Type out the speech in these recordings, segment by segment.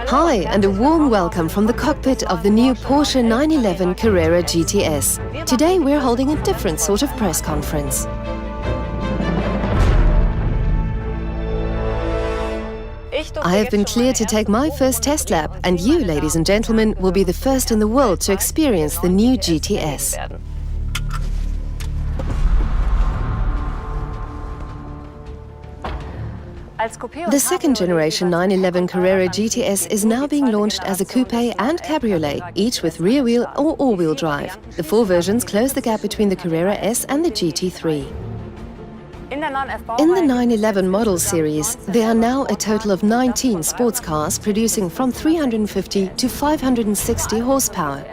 Hi, and a warm welcome from the cockpit of the new Porsche 911 Carrera GTS. Today we're holding a different sort of press conference. I have been cleared to take my first test lap, and you, ladies and gentlemen, will be the first in the world to experience the new GTS. The second generation 911 Carrera GTS is now being launched as a coupe and cabriolet, each with rear-wheel or all-wheel drive. The four versions close the gap between the Carrera S and the GT3. In the 911 model series, there are now a total of 19 sports cars producing from 350 to 560 horsepower.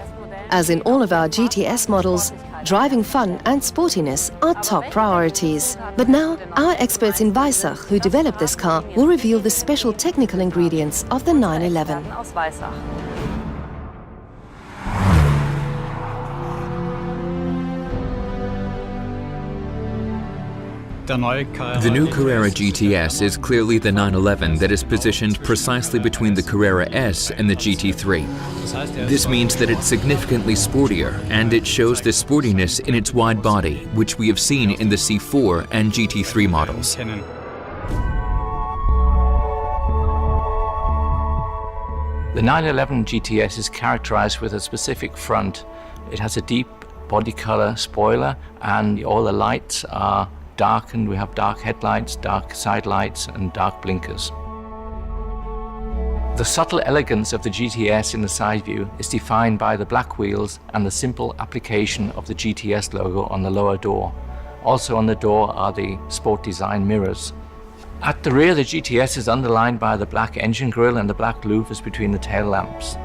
As in all of our GTS models, driving fun and sportiness are top priorities. But now, our experts in Weissach, who developed this car, will reveal the special technical ingredients of the 911. The new Carrera GTS is clearly the 911 that is positioned precisely between the Carrera S and the GT3. This means that it's significantly sportier, and it shows this sportiness in its wide body, which we have seen in the C4 and GT3 models. The 911 GTS is characterized with a specific front. It has a deep body color spoiler, and all the lights are darkened. We have dark headlights, dark side lights, and dark blinkers. The subtle elegance of the GTS in the side view is defined by the black wheels and the simple application of the GTS logo on the lower door. Also on the door are the sport design mirrors. At the rear, the GTS is underlined by the black engine grille and the black louvers between the tail lamps.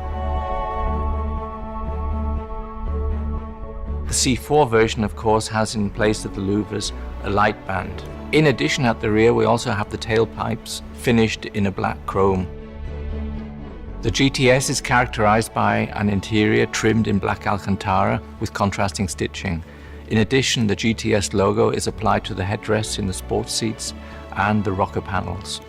The C4 version, of course, has in place of the louvers a light band. In addition, at the rear, we also have the tailpipes finished in a black chrome. The GTS is characterized by an interior trimmed in black Alcantara with contrasting stitching. In addition, the GTS logo is applied to the headrests in the sports seats and the rocker panels.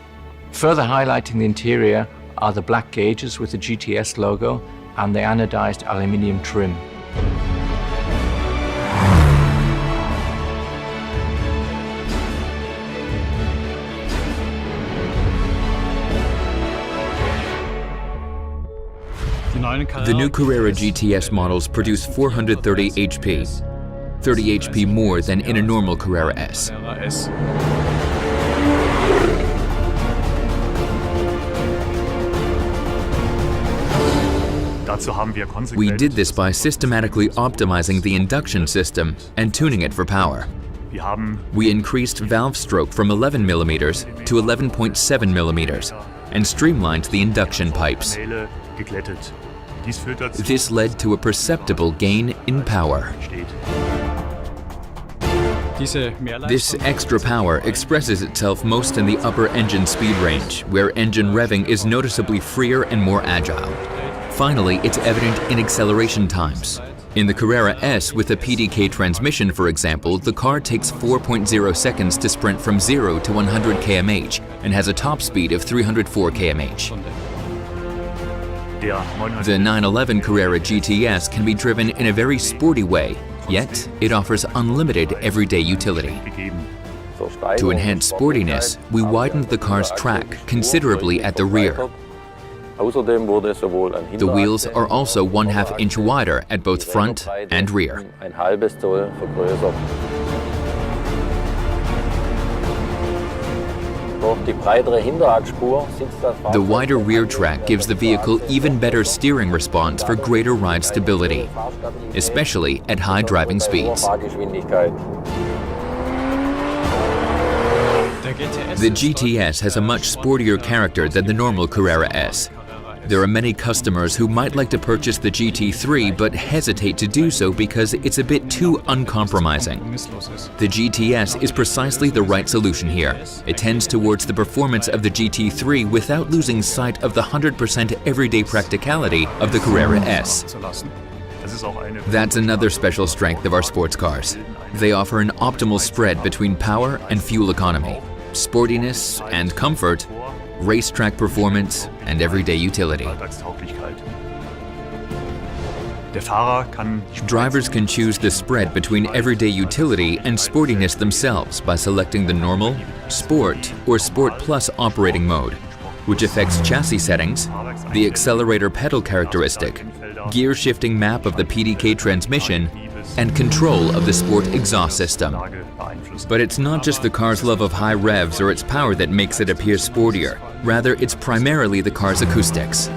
Further highlighting the interior are the black gauges with the GTS logo and the anodized aluminium trim. The new Carrera GTS models produce 430 HP, 30 HP more than in a normal Carrera S. We did this by systematically optimizing the induction system and tuning it for power. We increased valve stroke from 11 mm to 11.7 mm and streamlined the induction pipes. This led to a perceptible gain in power. This extra power expresses itself most in the upper engine speed range, where engine revving is noticeably freer and more agile. Finally, it's evident in acceleration times. In the Carrera S with a PDK transmission, for example, the car takes 4.0 seconds to sprint from 0 to 100 km/h and has a top speed of 304 km/h. The 911 Carrera GTS can be driven in a very sporty way, yet it offers unlimited everyday utility. To enhance sportiness, we widened the car's track considerably at the rear. The wheels are also 1/2 inch wider at both front and rear. The wider rear track gives the vehicle even better steering response for greater ride stability, especially at high driving speeds. The GTS has a much sportier character than the normal Carrera S. There are many customers who might like to purchase the GT3 but hesitate to do so because it's a bit too uncompromising. The GTS is precisely the right solution here. It tends towards the performance of the GT3 without losing sight of the 100% everyday practicality of the Carrera S. That's another special strength of our sports cars. They offer an optimal spread between power and fuel economy, sportiness and comfort, racetrack performance, and everyday utility. Drivers can choose the spread between everyday utility and sportiness themselves by selecting the normal, sport, or sport plus operating mode, which affects chassis settings, the accelerator pedal characteristic, gear shifting map of the PDK transmission, and control of the sport exhaust system. But it's not just the car's love of high revs or its power that makes it appear sportier. Rather, it's primarily the car's acoustics.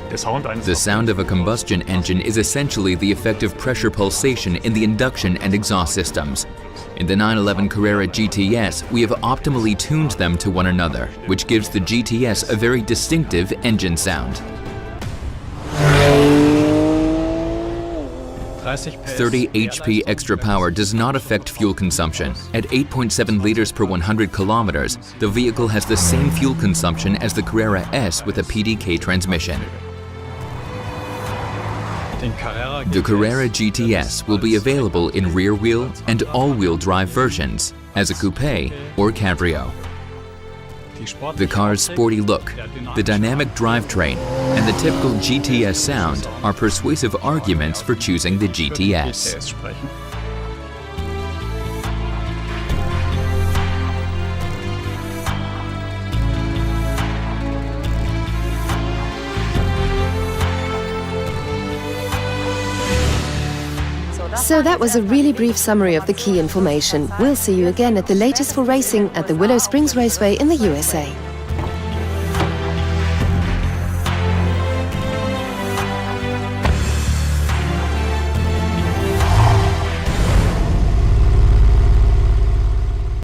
The sound of a combustion engine is essentially the effective pressure pulsation in the induction and exhaust systems. In the 911 Carrera GTS, we have optimally tuned them to one another, which gives the GTS a very distinctive engine sound. 30 HP extra power does not affect fuel consumption. At 8.7 liters per 100 kilometers, the vehicle has the same fuel consumption as the Carrera S with a PDK transmission. The Carrera GTS will be available in rear-wheel and all-wheel drive versions as a coupe or cabrio. The car's sporty look, the dynamic drivetrain, and the typical GTS sound are persuasive arguments for choosing the GTS. So that was a really brief summary of the key information. We'll see you again at the latest for racing at the Willow Springs Raceway in the USA.